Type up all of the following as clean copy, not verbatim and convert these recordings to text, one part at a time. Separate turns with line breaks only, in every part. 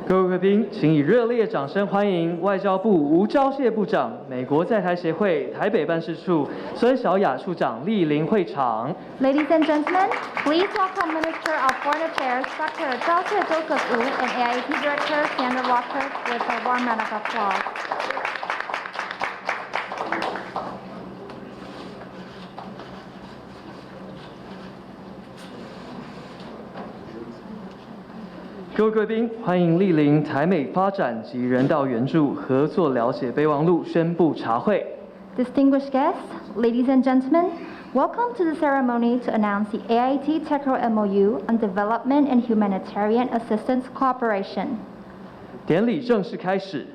各位贵宾，请以热烈掌声欢迎外交部吴钊燮部长、美国在台协会台北办事处孙小雅处长莅临会场。
Ladies and gentlemen, please welcome Minister of Foreign Affairs Dr. 钊燮Joseph Wu and AIT Director Sandra Walker with a warm round of applause.
各位贵宾，欢迎莅临台美发展及人道援助合作了解备忘录宣布茶会。
Distinguished guests, ladies and gentlemen, welcome to the ceremony to announce the AIT TECRO MOU on development and humanitarian assistance cooperation.
典礼正式开始。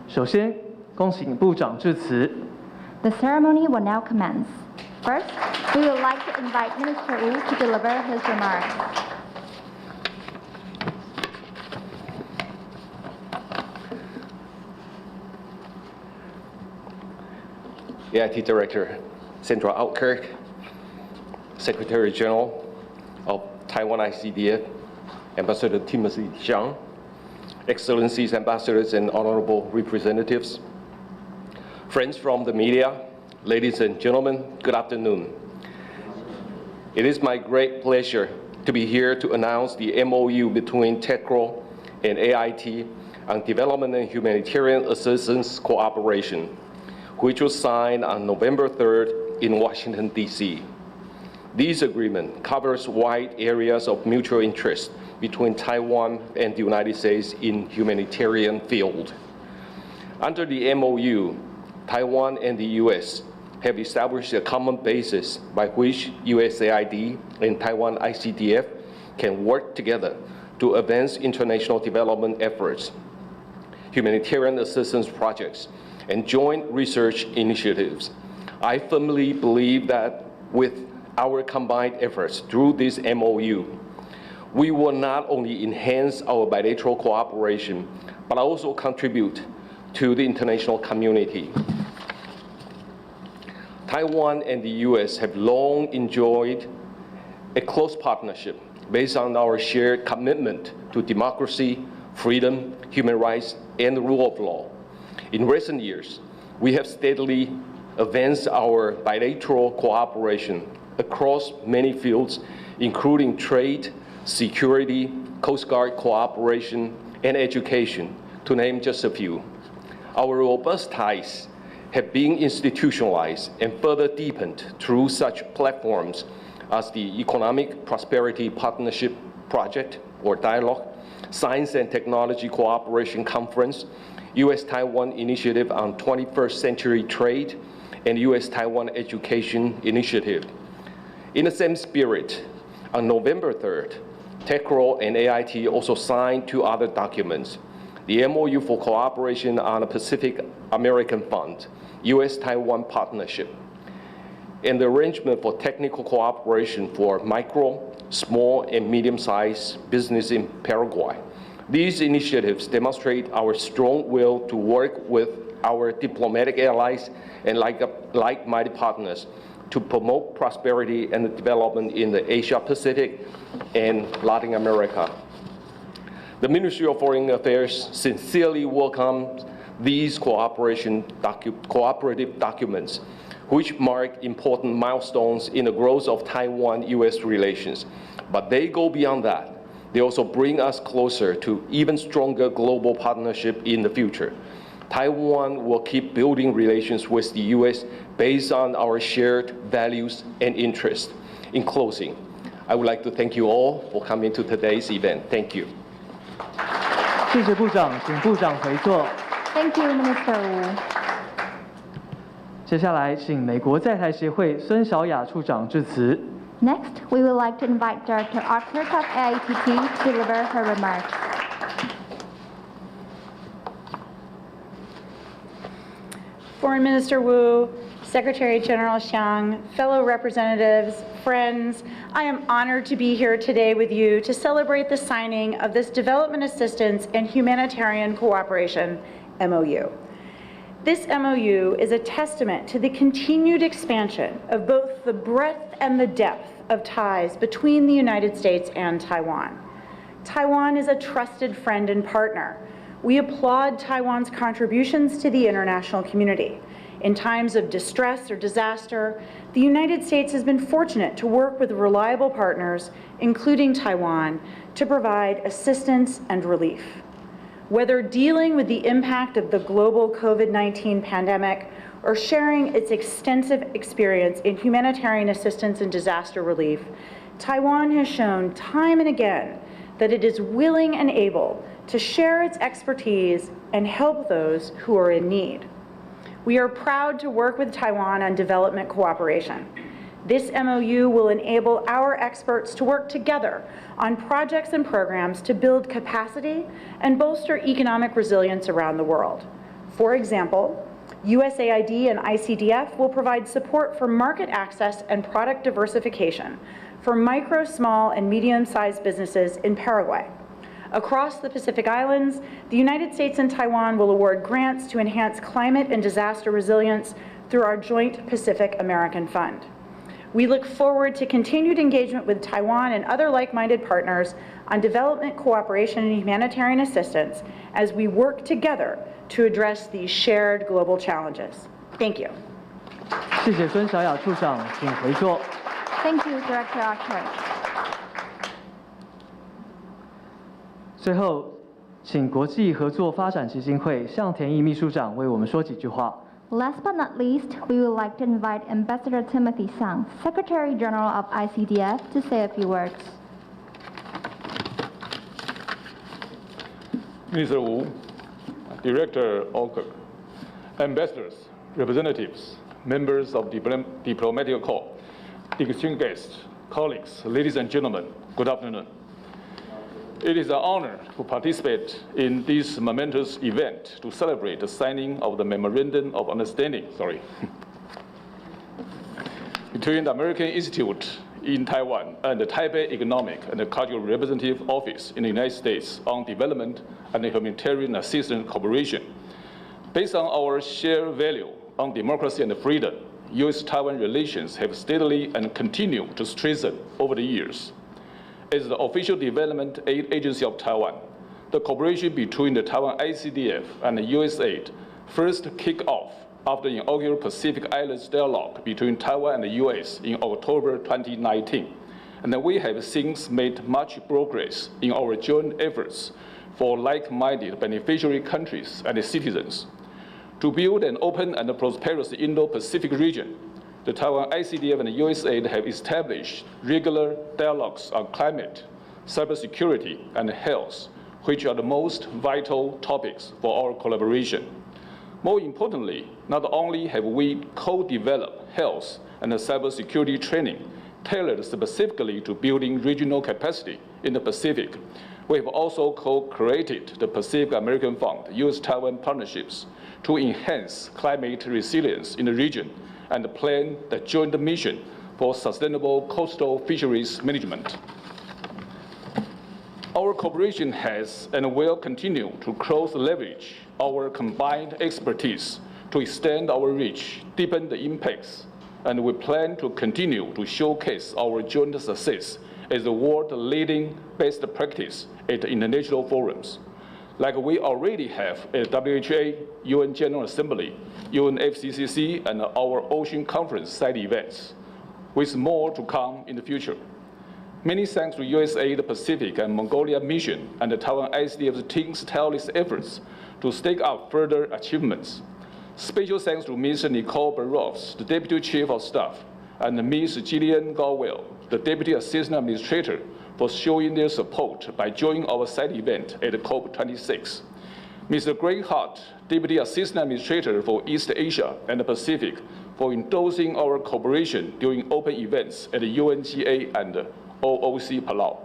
首先，恭请部长致辞。
The ceremony will now commence. First, we would like to invite Minister Wu to deliver his remarks.
AIT Director Sandra Walker, Secretary General of Taiwan ICDF, Ambassador Timothy Xiang, Excellencies, Ambassadors, and Honorable Representatives, friends from the media, ladies and gentlemen, good afternoon. It is my great pleasure to be here to announce the MOU between TECRO and AIT on development and humanitarian assistance cooperation, which was signed on November 3rd in Washington, D.C. This agreement covers wide areas of mutual interest between Taiwan and the United States in humanitarian field. Under the MOU, Taiwan and the U.S. have established a common basis by which USAID and Taiwan ICDF can work together to advance international development efforts, humanitarian assistance projects, and joint research initiatives. I firmly believe that with our combined efforts through this MOU, we will not only enhance our bilateral cooperation, but also contribute to the international community. Taiwan and the U.S. have long enjoyed a close partnership based on our shared commitment to democracy, freedom, human rights, and the rule of law. In recent years, we have steadily advanced our bilateral cooperation across many fields, including trade, security, Coast Guard cooperation, and education, to name just a few. Our robust ties have been institutionalized and further deepened through such platforms as the Economic Prosperity Partnership Project, or Dialogue, Science and Technology Cooperation Conference, U.S.-Taiwan Initiative on 21st Century Trade, and U.S.-Taiwan Education Initiative. In the same spirit, on November 3rd, TECRO and AIT also signed two other documents: the MOU for Cooperation on the Pacific American Fund, U.S.-Taiwan Partnership, and the arrangement for technical cooperation for micro, small, and medium-sized business in Paraguay. These initiatives demonstrate our strong will to work with our diplomatic allies and like-minded partners to promote prosperity and development in the Asia-Pacific and Latin America. The Ministry of Foreign Affairs sincerely welcomes these cooperative documents, which mark important milestones in the growth of Taiwan-U.S. relations. But they go beyond that. They also bring us closer to even stronger global partnership in the future. Taiwan will keep building relations with the U.S. based on our shared values and interests. In closing, I would like to thank you all for coming to today's event. Thank you.
谢谢部长，请部长回座。
Thank you, Minister Wu.
接下来，请美国在台协会孙小雅处长致辞。
Next, we would like to invite Director Arthur of AITT to deliver her remarks.
Foreign Minister Wu, Secretary General Xiang, fellow representatives, friends, I am honored to be here today with you to celebrate the signing of this Development Assistance and Humanitarian Cooperation MOU. This MOU is a testament to the continued expansion of both the breadth and the depth of ties between the United States and Taiwan. Taiwan is a trusted friend and partner. We applaud Taiwan's contributions to the international community. In times of distress or disaster, the United States has been fortunate to work with reliable partners, including Taiwan, to provide assistance and relief. Whether dealing with the impact of the global COVID-19 pandemic or sharing its extensive experience in humanitarian assistance and disaster relief, Taiwan has shown time and again that it is willing and able to share its expertise and help those who are in need. We are proud to work with Taiwan on development cooperation. This MOU will enable our experts to work together on projects and programs to build capacity and bolster economic resilience around the world. For example, USAID and ICDF will provide support for market access and product diversification for micro, small, and medium-sized businesses in Paraguay. Across the Pacific Islands, the United States and Taiwan will award grants to enhance climate and disaster resilience through our joint Pacific American Fund. We look forward to continued engagement with Taiwan and other like-minded partners on development cooperation and humanitarian assistance as we work together to address these shared global challenges. Thank you.
谢谢孙小雅处长，请回座。
Thank you, Director Arthur.
最后，请国际合作发展基金会向田义秘书长为我们说几句话。
Last but not least, we would like to invite Ambassador Timothy Sang, Secretary General of ICDF, to say a few words.
Minister Wu, Director Oker, ambassadors, representatives, members of the diplomatic corps, distinguished guests, colleagues, ladies and gentlemen, good afternoon. It is an honor to participate in this momentous event to celebrate the signing of the Memorandum of Understanding, between the American Institute in Taiwan and the Taipei Economic and Cultural Representative Office in the United States on development and humanitarian assistance cooperation. Based on our shared value on democracy and freedom, U.S.-Taiwan relations have steadily and continue to strengthen over the years. As the official development aid agency of Taiwan, the cooperation between the Taiwan ICDF and the USAID first kicked off after the inaugural Pacific Islands dialogue between Taiwan and the US in October 2019. And we have since made much progress in our joint efforts for like-minded beneficiary countries and citizens. To build an open and prosperous Indo-Pacific region, the Taiwan ICDF and USAID have established regular dialogues on climate, cybersecurity, and health, which are the most vital topics for our collaboration. More importantly, not only have we co-developed health and cybersecurity training tailored specifically to building regional capacity in the Pacific, we have also co-created the Pacific American Fund, U.S.-Taiwan partnerships, to enhance climate resilience in the region and plan the joint mission for sustainable coastal fisheries management. Our cooperation has and will continue to cross-leverage our combined expertise to extend our reach, deepen the impacts, and we plan to continue to showcase our joint success as the world-leading best practice at international forums, like we already have at WHA, UN General Assembly, UNFCCC, and our Ocean Conference side events, with more to come in the future. Many thanks to USAID Pacific and Mongolia Mission and the Taiwan ICDF's team's tireless efforts to stake out further achievements. Special thanks to Ms. Nicole Barros, the Deputy Chief of Staff, and Ms. Gillian Galwell, the Deputy Assistant Administrator, for showing their support by joining our side event at COP26. Mr. Greg Hart, Deputy Assistant Administrator for East Asia and the Pacific, for endorsing our cooperation during open events at the UNGA and OOC Palau.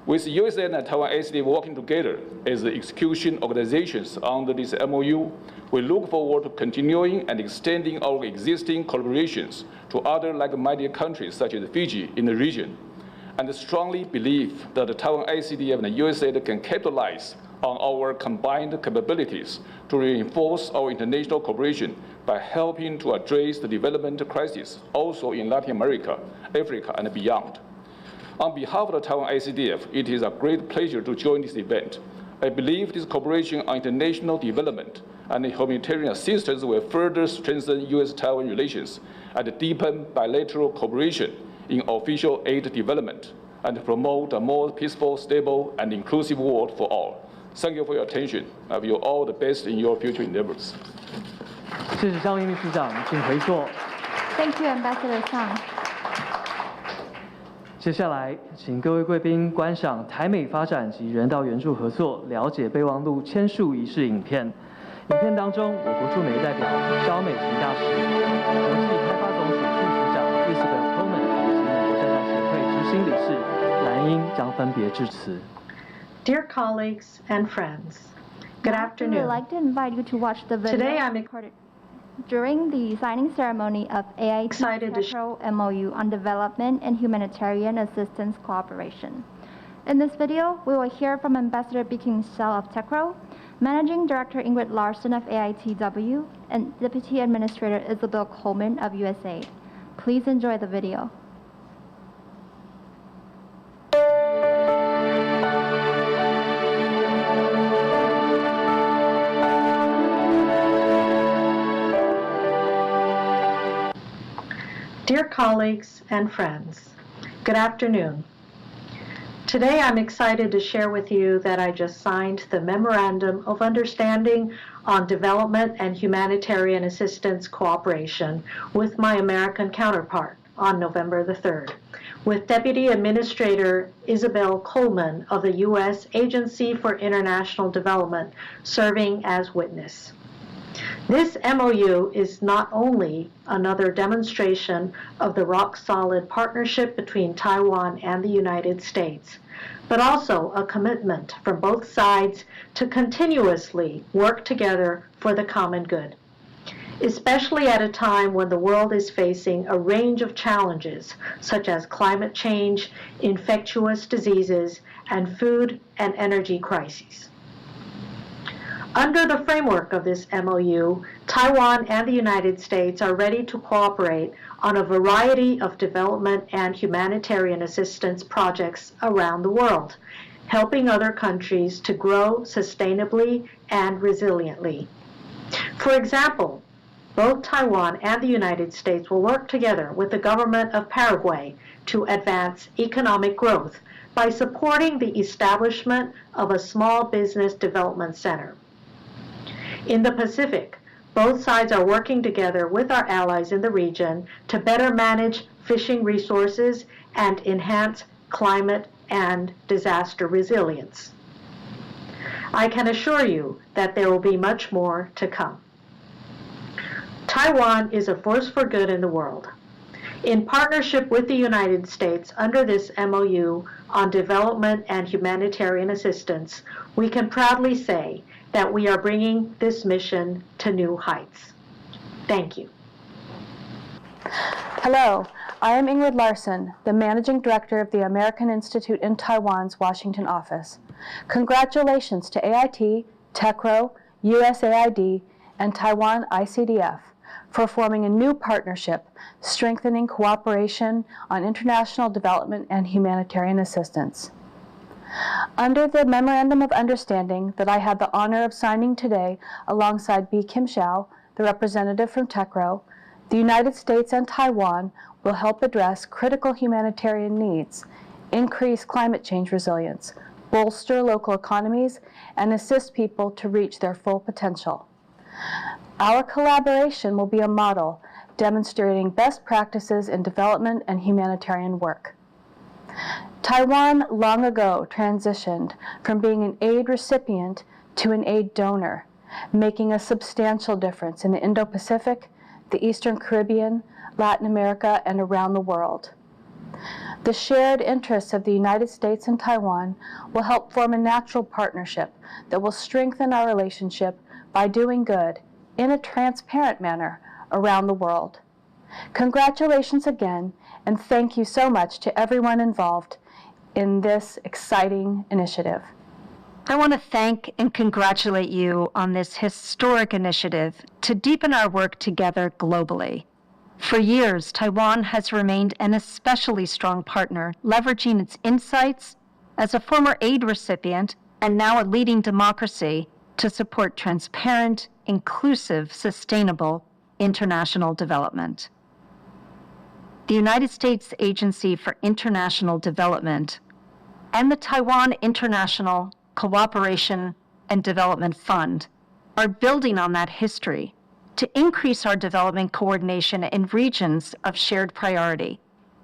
With USAID and Taiwan ICDF working together as the execution organizations under this MOU, we look forward to continuing and extending our existing collaborations to other like-minded countries such as Fiji in the region, and strongly believe that the Taiwan ICDF and USAID can capitalize on our combined capabilities to reinforce our international cooperation by helping to address the development crisis also in Latin America, Africa, and beyond. On behalf of the Taiwan ICDF, it is a great pleasure to join this event. I believe this cooperation on international development and humanitarian assistance will further strengthen U.S.-Taiwan relations and deepen bilateral cooperation in official aid development and promote a more peaceful, stable, and inclusive world for all. Thank you for your attention. I wish you all the best in your future endeavors.
谢谢张秘书长，请回座。
Thank you, Ambassador Xiang.
接下来，请各位贵宾观赏台美发展及人道援助合作了解备忘录签署仪式影片。影片当中，我国驻美代表肖美琴大使、国际开发总署副署长 Isabel Coleman 以及美国在台协会执行理事蓝英将分别致辞。
Dear colleagues and friends, good
I'd
afternoon.
like to invite you to watch the video
Today I'm
recorded during the signing ceremony of AIT
Excited to
Petro MOU on development and humanitarian assistance cooperation. In this video, we will hear from Ambassador Biking Shell of TECRO, Managing Director Ingrid Larson of AITW, and Deputy Administrator Isabel Coleman of USAID. Please enjoy the video.
Dear colleagues and friends, good afternoon. Today I'm excited to share with you that I just signed the Memorandum of Understanding on Development and Humanitarian Assistance Cooperation with my American counterpart on November the 3rd, with Deputy Administrator Isabel Coleman of the U.S. Agency for International Development serving as witness. This MOU is not only another demonstration of the rock-solid partnership between Taiwan and the United States, but also a commitment from both sides to continuously work together for the common good, especially at a time when the world is facing a range of challenges such as climate change, infectious diseases, and food and energy crises. Under the framework of this MOU, Taiwan and the United States are ready to cooperate on a variety of development and humanitarian assistance projects around the world, helping other countries to grow sustainably and resiliently. For example, both Taiwan and the United States will work together with the government of Paraguay to advance economic growth by supporting the establishment of a small business development center. In the Pacific, both sides are working together with our allies in the region to better manage fishing resources and enhance climate and disaster resilience. I can assure you that there will be much more to come. Taiwan is a force for good in the world. In partnership with the United States under this MOU on development and humanitarian assistance, we can proudly say that we are bringing this mission to new heights. Thank you.
Hello, I am Ingrid Larson, the Managing Director of the American Institute in Taiwan's Washington office. Congratulations to AIT, TECRO, USAID, and Taiwan ICDF for forming a new partnership, strengthening cooperation on international development and humanitarian assistance. Under the Memorandum of Understanding that I had the honor of signing today alongside B. Kim Hsiao, the representative from TECRO, the United States and Taiwan will help address critical humanitarian needs, increase climate change resilience, bolster local economies, and assist people to reach their full potential. Our collaboration will be a model demonstrating best practices in development and humanitarian work. Taiwan long ago transitioned from being an aid recipient to an aid donor, making a substantial difference in the Indo-Pacific, the Eastern Caribbean, Latin America, and around the world. The shared interests of the United States and Taiwan will help form a natural partnership that will strengthen our relationship by doing good in a transparent manner around the world. Congratulations again, and thank you so much to everyone involved in this exciting initiative.
I want to thank and congratulate you on this historic initiative to deepen our work together globally. For years, Taiwan has remained an especially strong partner, leveraging its insights as a former aid recipient and now a leading democracy to support transparent, inclusive, sustainable international development. The United States Agency for International Development and the Taiwan International Cooperation and Development Fund are building on that history to increase our development coordination in regions of shared priority,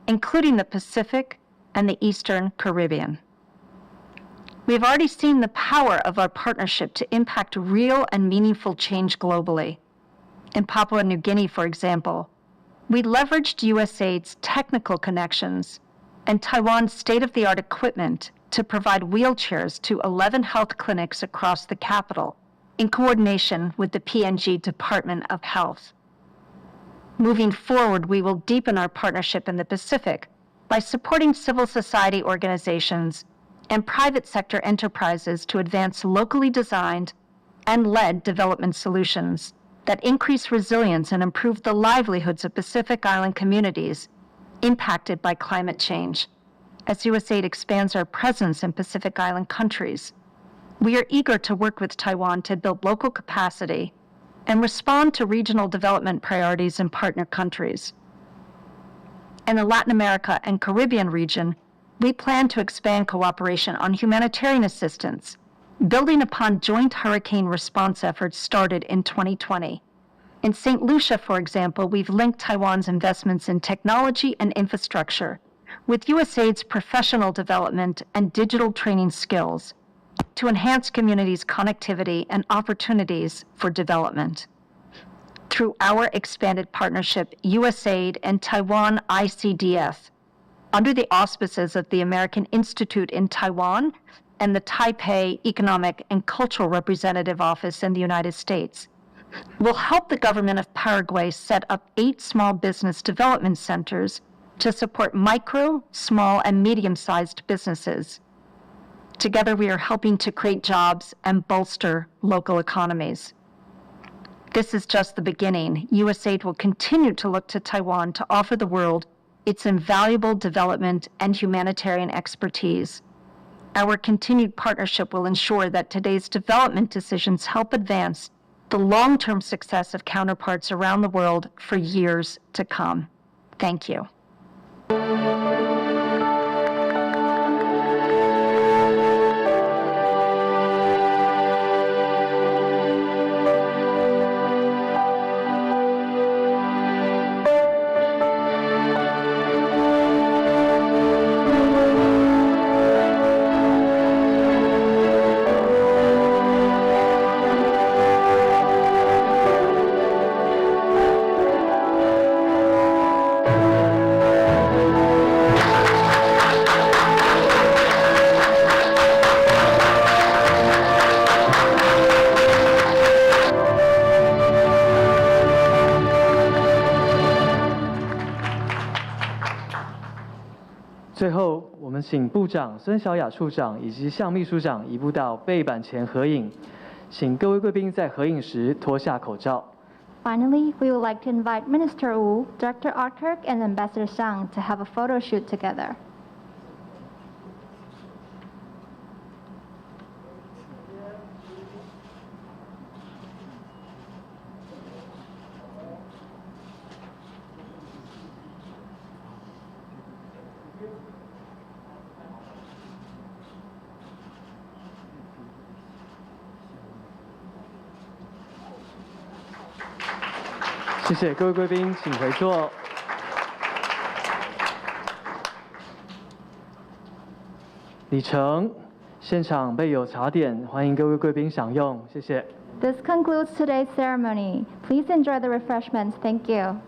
including the Pacific and the Eastern Caribbean. We have already seen the power of our partnership to impact real and meaningful change globally. In Papua New Guinea, for example, we leveraged USAID's technical connections and Taiwan's state-of-the-art equipment to provide wheelchairs to 11 health clinics across the capital in coordination with the PNG Department of Health. Moving forward, we will deepen our partnership in the Pacific by supporting civil society organizations and private sector enterprises to advance locally designed and led development solutions that increase resilience and improve the livelihoods of Pacific Island communities impacted by climate change. As USAID expands our presence in Pacific Island countries, we are eager to work with Taiwan to build local capacity and respond to regional development priorities in partner countries. In the Latin America and Caribbean region, we plan to expand cooperation on humanitarian assistance, building upon joint hurricane response efforts started in 2020. In St. Lucia, for example, we've linked Taiwan's investments in technology and infrastructure with USAID's professional development and digital training skills to enhance communities' connectivity and opportunities for development. Through our expanded partnership, USAID and Taiwan ICDF, under the auspices of the American Institute in Taiwan and the Taipei Economic and Cultural Representative Office in the United States, will help the government of Paraguay set up 8 small business development centers to support micro, small, and medium-sized businesses. Together, we are helping to create jobs and bolster local economies. This is just the beginning. USAID will continue to look to Taiwan to offer the world its invaluable development and humanitarian expertise. Our continued partnership will ensure that today's development decisions help advance the long-term success of counterparts around the world for years to come. Thank you.
最后，我们请部长孙小雅处长以及向秘书长移步到背板前合影，请各位贵宾在合影时脱下口罩。
Finally, we would like to invite Minister Wu, Director Alkirk, and Ambassador Xiang to have a photo shoot together.
谢谢各位贵宾，请回座。礼成，现场备有茶点，欢迎各位贵宾享用，谢谢。
This concludes today's ceremony. Please enjoy the refreshments. Thank you.